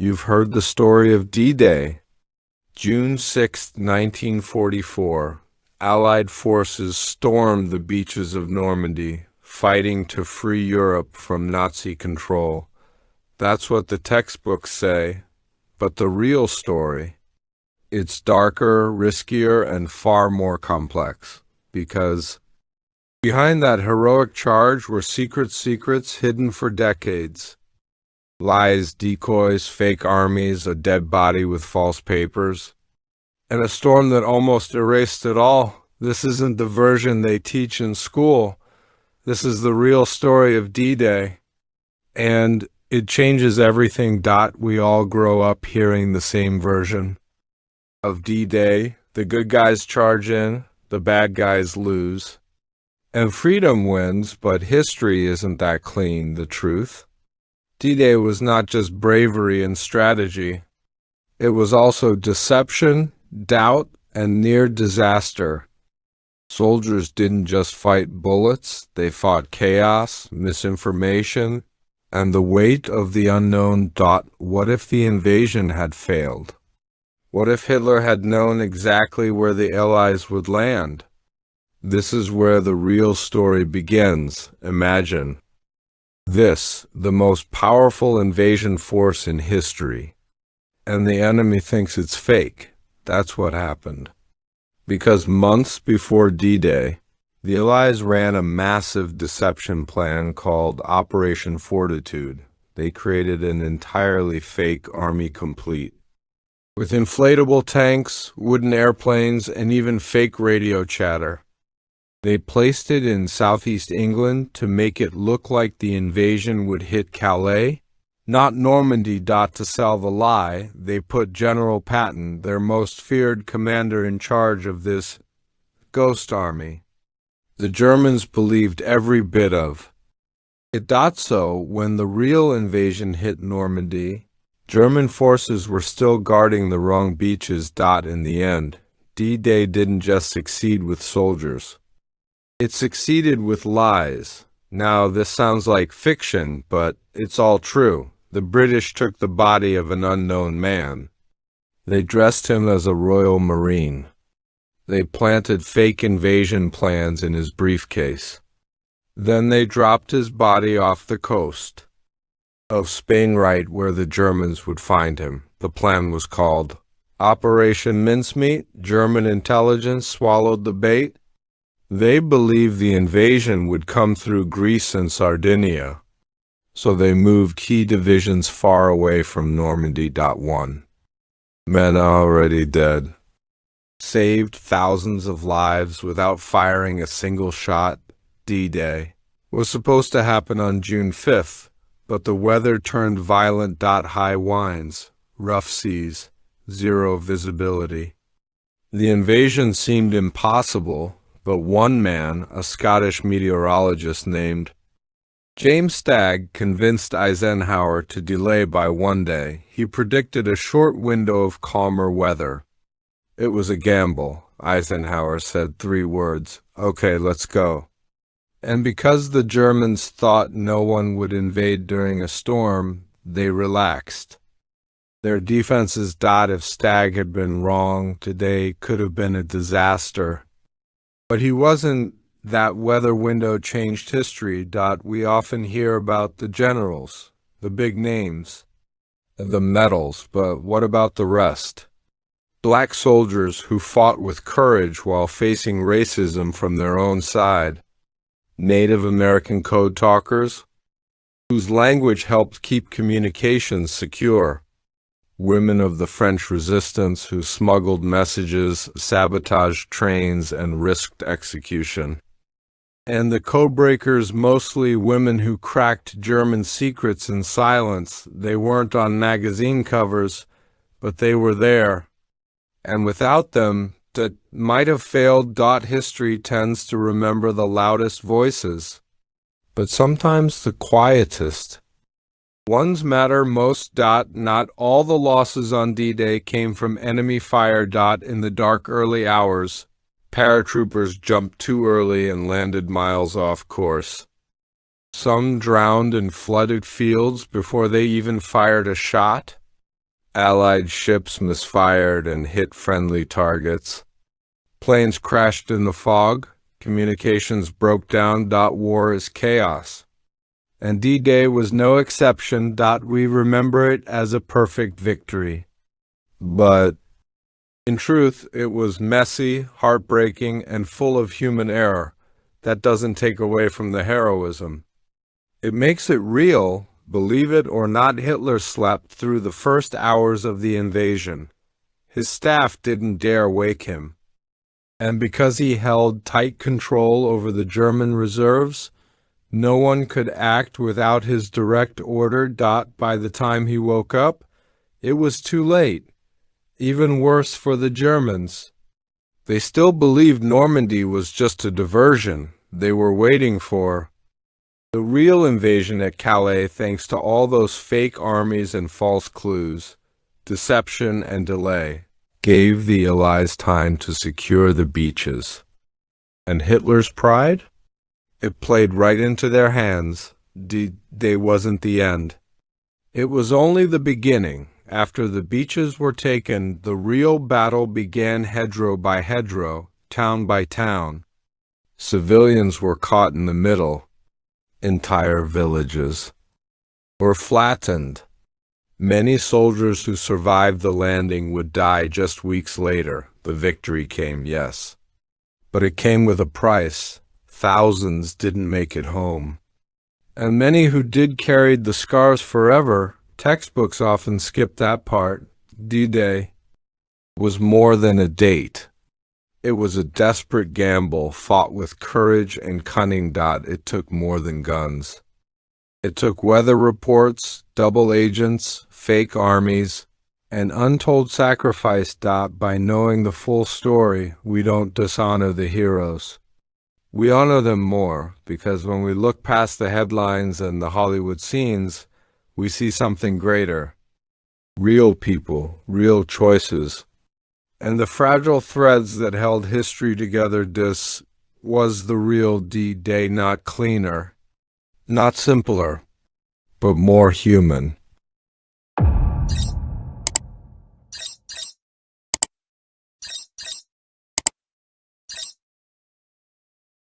You've heard the story of D-Day. June 6, 1944, Allied forces stormed the beaches of Normandy, fighting to free Europe from Nazi control. That's what the textbooks say, but the real story, it's darker, riskier, and far more complex, because behind that heroic charge were secrets hidden for decades. Lies, decoys, fake armies, a dead body with false papers, and a storm that almost erased it all. This isn't the version they teach in school. This is the real story of D-Day. And it changes everything. We all grow up hearing the same version of D-Day. The good guys charge in, the bad guys lose. And freedom wins, but history isn't that clean, the truth. D-Day was not just bravery and strategy. It was also deception, doubt, and near disaster. Soldiers didn't just fight bullets, they fought chaos, misinformation, and the weight of the unknown. What if the invasion had failed? What if Hitler had known exactly where the Allies would land? This is where the real story begins. Imagine this, the most powerful invasion force in history, and the enemy thinks it's fake. That's what happened. Because months before D-Day, the Allies ran a massive deception plan called Operation Fortitude. They created an entirely fake army complete, with inflatable tanks, wooden airplanes, and even fake radio chatter. They placed it in southeast England to make it look like the invasion would hit Calais, not Normandy. To sell the lie, they put General Patton, their most feared commander, in charge of this ghost army. The Germans believed every bit of it. So when the real invasion hit Normandy, German forces were still guarding the wrong beaches. In the end, D-Day didn't just succeed with soldiers. It succeeded with lies. Now, this sounds like fiction, but it's all true. The British took the body of an unknown man. They dressed him as a Royal Marine. They planted fake invasion plans in his briefcase. Then they dropped his body off the coast of Spain, right where the Germans would find him. The plan was called Operation Mincemeat. German intelligence swallowed the bait. They believed the invasion would come through Greece and Sardinia, so they moved key divisions far away from Normandy. Men already dead. Saved thousands of lives without firing a single shot. D-Day was supposed to happen on June 5th, but the weather turned violent. High winds, rough seas, zero visibility. The invasion seemed impossible. But one man, a Scottish meteorologist named James Stagg, convinced Eisenhower to delay by one day. He predicted a short window of calmer weather. It was a gamble. Eisenhower said 3 words, "Okay, let's go." And because the Germans thought no one would invade during a storm, they relaxed their defenses. If Stagg had been wrong, today could have been a disaster. But he wasn't. That weather window changed history. We often hear about the generals, the big names, the medals, but what about the rest? Black soldiers who fought with courage while facing racism from their own side. Native American code talkers, whose language helped keep communications secure. Women of the French resistance who smuggled messages, sabotaged trains, and risked execution. And the codebreakers, mostly women who cracked German secrets in silence. They weren't on magazine covers, but they were there. And without them, that might have failed. History tends to remember the loudest voices, but sometimes the quietest ones matter most. Not all the losses on D-Day came from enemy fire. In the dark early hours, paratroopers jumped too early and landed miles off course. Some drowned in flooded fields before they even fired a shot. Allied ships misfired and hit friendly targets. Planes crashed in the fog. Communications broke down. War is chaos. And D-Day was no exception. We remember it as a perfect victory. But in truth, it was messy, heartbreaking, and full of human error. That doesn't take away from the heroism. It makes it real. Believe it or not, Hitler slept through the first hours of the invasion. His staff didn't dare wake him. And because he held tight control over the German reserves, no one could act without his direct order. By the time he woke up, it was too late. Even worse for the Germans. They still believed Normandy was just a diversion. They were waiting for the real invasion at Calais, thanks to all those fake armies and false clues. Deception and delay gave the Allies time to secure the beaches. And Hitler's pride? It played right into their hands. D-Day wasn't the end. It was only the beginning. After the beaches were taken, the real battle began, hedgerow by hedgerow, town by town. Civilians were caught in the middle. Entire villages were flattened. Many soldiers who survived the landing would die just weeks later. The victory came, yes. But it came with a price. Thousands didn't make it home. And many who did carried the scars forever. Textbooks often skip that part. D-Day was more than a date. It was a desperate gamble fought with courage and cunning. It took more than guns. It took weather reports, double agents, fake armies, and untold sacrifice. By knowing the full story, we don't dishonor the heroes. We honor them more, because when we look past the headlines and the Hollywood scenes, we see something greater. Real people, real choices, and the fragile threads that held history together. This was the real D-Day, not cleaner, not simpler, but more human.